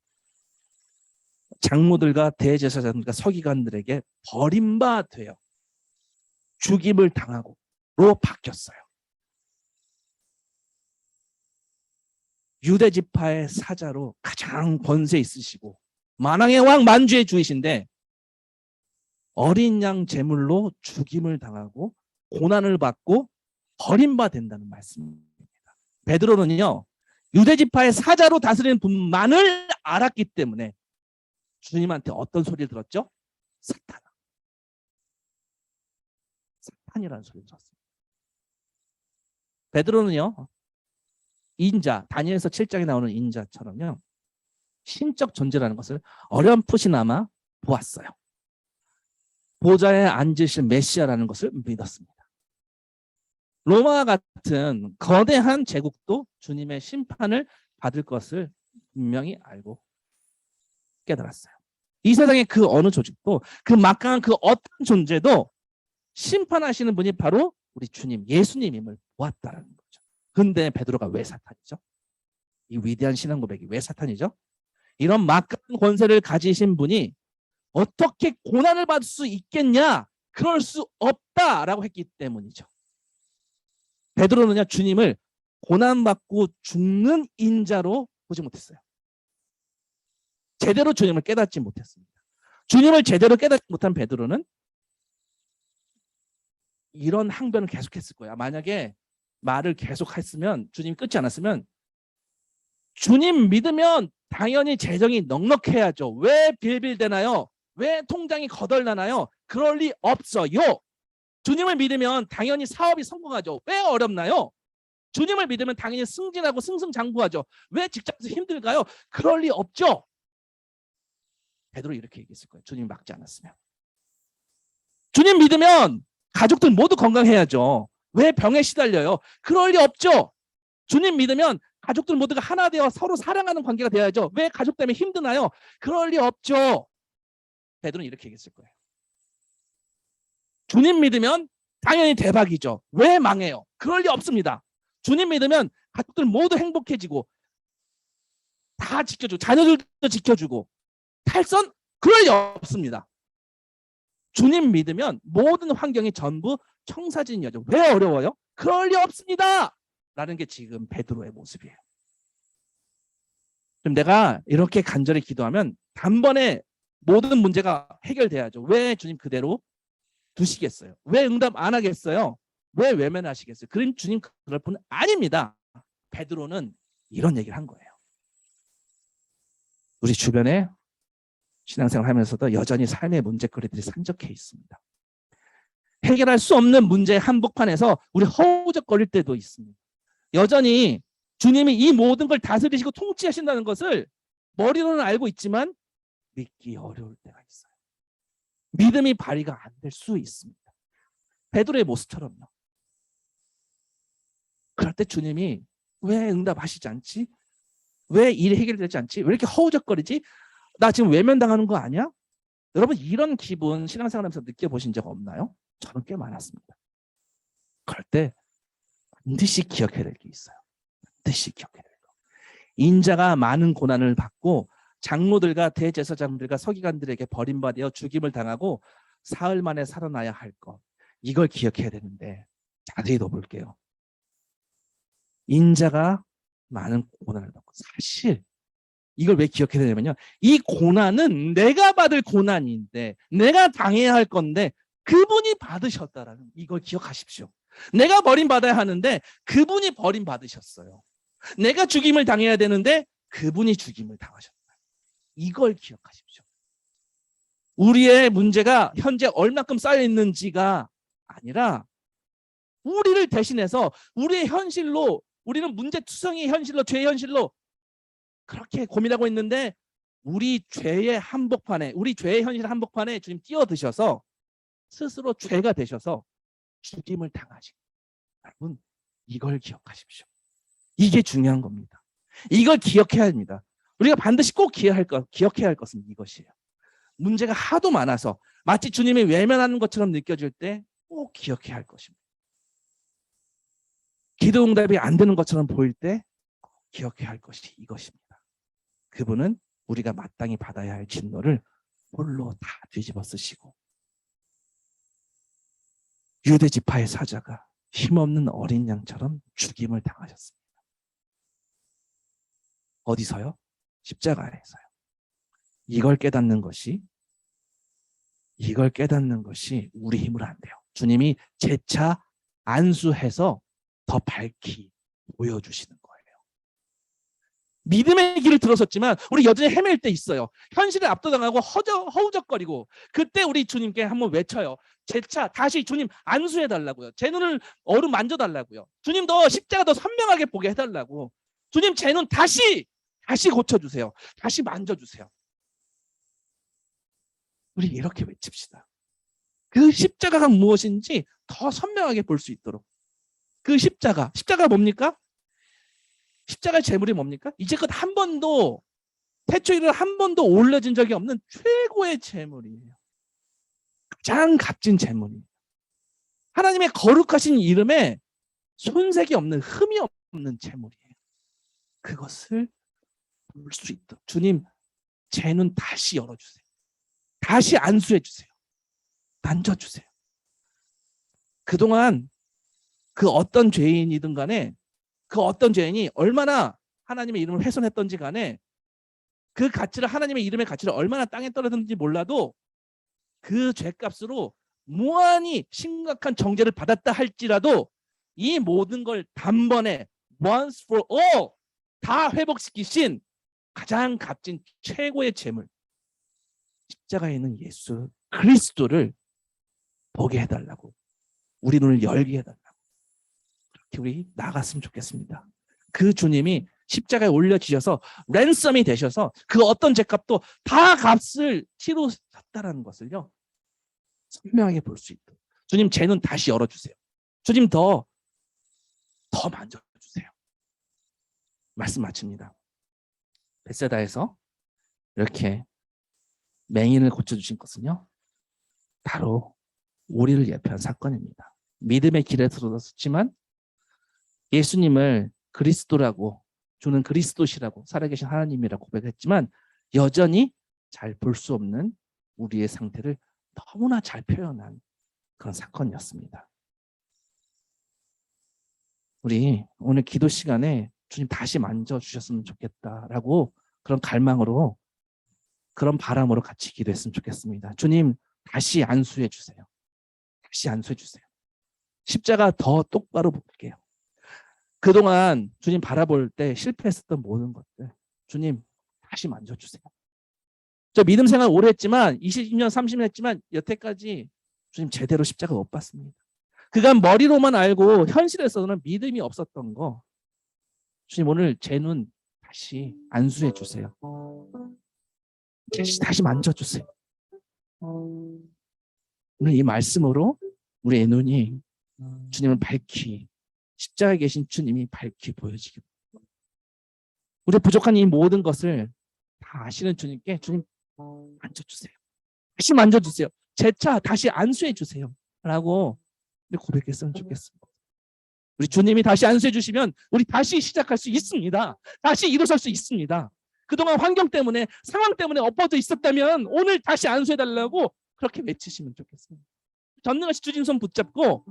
장로들과 대제사장들과 서기관들에게 버림받아요. 죽임을 당하고로 바뀌었어요. 유대 지파의 사자로 가장 권세 있으시고 만왕의 왕 만주의 주이신데 어린 양 제물로 죽임을 당하고 고난을 받고 버림받아된다는 말씀입니다. 베드로는요, 유대 지파의 사자로 다스리는 분만을 알았기 때문에 주님한테 어떤 소리를 들었죠? 사탄이라는 소리를 들었습니다. 베드로는요, 인자, 다니엘서 7장에 나오는 인자처럼요, 신적 존재라는 것을 어렴풋이나마 보았어요. 보좌에 앉으실 메시아라는 것을 믿었습니다. 로마 같은 거대한 제국도 주님의 심판을 받을 것을 분명히 알고 깨달았어요. 이 세상의 그 어느 조직도, 그 막강한 그 어떤 존재도 심판하시는 분이 바로 우리 주님 예수님임을 보았다는 거죠. 근데 베드로가 왜 사탄이죠? 이 위대한 신앙 고백이 왜 사탄이죠? 이런 막강한 권세를 가지신 분이 어떻게 고난을 받을 수 있겠냐? 그럴 수 없다라고 했기 때문이죠. 베드로는요, 주님을 고난받고 죽는 인자로 보지 못했어요. 제대로 주님을 깨닫지 못했습니다. 주님을 제대로 깨닫지 못한 베드로는 이런 항변을 계속했을 거야. 만약에 말을 계속했으면, 주님이 끊지 않았으면, 주님 믿으면 당연히 재정이 넉넉해야죠. 왜 빌빌대나요? 왜 통장이 거덜나나요? 그럴 리 없어요. 주님을 믿으면 당연히 사업이 성공하죠. 왜 어렵나요? 주님을 믿으면 당연히 승진하고 승승장구하죠. 왜 직장에서 힘들까요? 그럴 리 없죠. 베드로 이렇게 얘기했을 거예요. 주님 막지 않았으면. 주님 믿으면 가족들 모두 건강해야죠. 왜 병에 시달려요? 그럴 리 없죠. 주님 믿으면 가족들 모두가 하나 되어 서로 사랑하는 관계가 되어야죠. 왜 가족 때문에 힘드나요? 그럴 리 없죠. 베드로는 이렇게 얘기했을 거예요. 주님 믿으면 당연히 대박이죠. 왜 망해요? 그럴 리 없습니다. 주님 믿으면 가족들 모두 행복해지고 다 지켜주고 자녀들도 지켜주고 탈선? 그럴 리 없습니다. 주님 믿으면 모든 환경이 전부 청사진이죠. 왜 어려워요? 그럴 리 없습니다. 라는 게 지금 베드로의 모습이에요. 그럼 내가 이렇게 간절히 기도하면 단번에 모든 문제가 해결돼야죠. 왜 주님 그대로 두시겠어요? 왜 응답 안 하겠어요? 왜 외면하시겠어요? 그럼 주님 그럴 분 아닙니다. 베드로는 이런 얘기를 한 거예요. 우리 주변에 신앙생활 하면서도 여전히 삶의 문제거리들이 산적해 있습니다. 해결할 수 없는 문제의 한복판에서 우리 허우적거릴 때도 있습니다. 여전히 주님이 이 모든 걸 다스리시고 통치하신다는 것을 머리로는 알고 있지만 믿기 어려울 때가 있어요. 믿음이 발휘가 안 될 수 있습니다. 베드로의 모습처럼요. 그럴 때 주님이 왜 응답하시지 않지? 왜 일이 해결되지 않지? 왜 이렇게 허우적거리지? 나 지금 외면당하는 거 아니야? 여러분 이런 기분 신앙생활하면서 느껴보신 적 없나요? 저는 꽤 많았습니다. 그럴 때 반드시 기억해야 될 게 있어요. 반드시 기억해야 될 거. 인자가 많은 고난을 받고 장로들과 대제사장들과 서기관들에게 버림받아 죽임을 당하고 사흘 만에 살아나야 할 것. 이걸 기억해야 되는데 자세히 더 볼게요. 인자가 많은 고난을 받고 사실 이걸 왜 기억해야 되냐면요. 이 고난은 내가 받을 고난인데 내가 당해야 할 건데 그분이 받으셨다라는 이걸 기억하십시오. 내가 버림받아야 하는데 그분이 버림받으셨어요. 내가 죽임을 당해야 되는데 그분이 죽임을 당하셨다. 이걸 기억하십시오. 우리의 문제가 현재 얼마큼 쌓여 있는지가 아니라 우리를 대신해서 우리의 현실로 우리는 문제투성이의 현실로 죄의 현실로 그렇게 고민하고 있는데 우리 죄의 한복판에 우리 죄의 현실 한복판에 주님 뛰어드셔서 스스로 죄가 되셔서 죽임을 당하시고 여러분 이걸 기억하십시오. 이게 중요한 겁니다. 이걸 기억해야 합니다. 우리가 반드시 꼭 기억해야 할 것은 이것이에요. 문제가 하도 많아서 마치 주님이 외면하는 것처럼 느껴질 때 꼭 기억해야 할 것입니다. 기도 응답이 안 되는 것처럼 보일 때 꼭 기억해야 할 것이 이것입니다. 그분은 우리가 마땅히 받아야 할 진노를 홀로 다 뒤집어 쓰시고 유대 지파의 사자가 힘없는 어린 양처럼 죽임을 당하셨습니다. 어디서요? 십자가에서요. 이걸 깨닫는 것이 우리 힘으로 안 돼요. 주님이 재차 안수해서 더 밝히 보여주시는 거예요. 믿음의 길을 들어섰지만 우리 여전히 헤맬 때 있어요. 현실에 압도당하고 허우적거리고 그때 우리 주님께 한번 외쳐요. 재차 다시 주님 안수해달라고요. 제 눈을 얼음 만져달라고요. 주님 더 십자가 더 선명하게 보게 해달라고. 주님 제 눈 다시 고쳐주세요. 다시 만져주세요. 우리 이렇게 외칩시다. 그 십자가가 무엇인지 더 선명하게 볼 수 있도록. 그 십자가 뭡니까? 십자가의 제물이 뭡니까? 이제껏 한 번도 태초일을 한 번도 올려진 적이 없는 최고의 제물이에요. 가장 값진 제물이에요. 하나님의 거룩하신 이름에 손색이 없는 흠이 없는 제물이에요. 그것을 볼 수 있도록 주님 제 눈 다시 열어주세요. 다시 안수해 주세요. 만져주세요. 그동안 그 어떤 죄인이든 간에 그 어떤 죄인이 얼마나 하나님의 이름을 훼손했던지 간에 그 가치를 하나님의 이름의 가치를 얼마나 땅에 떨어졌는지 몰라도 그 죄값으로 무한히 심각한 정죄를 받았다 할지라도 이 모든 걸 단번에 once for all 다 회복시키신 가장 값진 최고의 재물 십자가에 있는 예수 그리스도를 보게 해달라고 우리 눈을 열게 해달라고 그렇게 우리 나갔으면 좋겠습니다. 그 주님이 십자가에 올려지셔서 랜섬이 되셔서 그 어떤 죄값도 다 값을 치르셨다는 것을요 선명하게 볼 수 있도록 주님 제 눈 다시 열어주세요. 주님 더 만져주세요. 말씀 마칩니다. 벳세다에서 이렇게 맹인을 고쳐주신 것은요 바로 우리를 예표한 사건입니다. 믿음의 길에 들어섰지만 예수님을 그리스도라고 주는 그리스도시라고 살아계신 하나님이라고 고백했지만 여전히 잘 볼 수 없는 우리의 상태를 너무나 잘 표현한 그런 사건이었습니다. 우리 오늘 기도 시간에 주님 다시 만져주셨으면 좋겠다라고 그런 갈망으로 그런 바람으로 같이 기도했으면 좋겠습니다. 주님, 다시 안수해 주세요. 다시 안수해 주세요. 십자가 더 똑바로 볼게요. 그동안 주님 바라볼 때 실패했었던 모든 것들, 주님 다시 만져주세요. 저 믿음 생활 오래 했지만 20년, 30년 했지만 여태까지 주님 제대로 십자가 못 봤습니다. 그간 머리로만 알고 현실에서는 믿음이 없었던 거, 주님 오늘 제 눈 다시 안수해 주세요. 다시 만져주세요. 오늘 이 말씀으로 우리의 눈이 주님을 밝히, 십자가에 계신 주님이 밝히 보여지기. 우리 부족한 이 모든 것을 다 아시는 주님께 주님 만져주세요. 다시 만져주세요. 제 차 다시 안수해 주세요. 라고 고백했으면 좋겠습니다. 우리 주님이 다시 안수해 주시면 우리 다시 시작할 수 있습니다. 다시 일어설 수 있습니다. 그동안 환경 때문에, 상황 때문에 엎어져 있었다면 오늘 다시 안수해 달라고 그렇게 외치시면 좋겠습니다. 전능하신 주님 손 붙잡고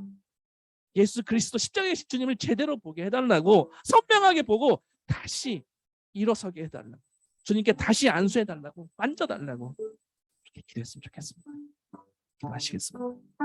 예수 그리스도 십자가에 계신 주님을 제대로 보게 해달라고, 선명하게 보고 다시 일어서게 해달라고, 주님께 다시 안수해달라고, 만져달라고 그렇게 기도했으면 좋겠습니다. 기도하시겠습니다.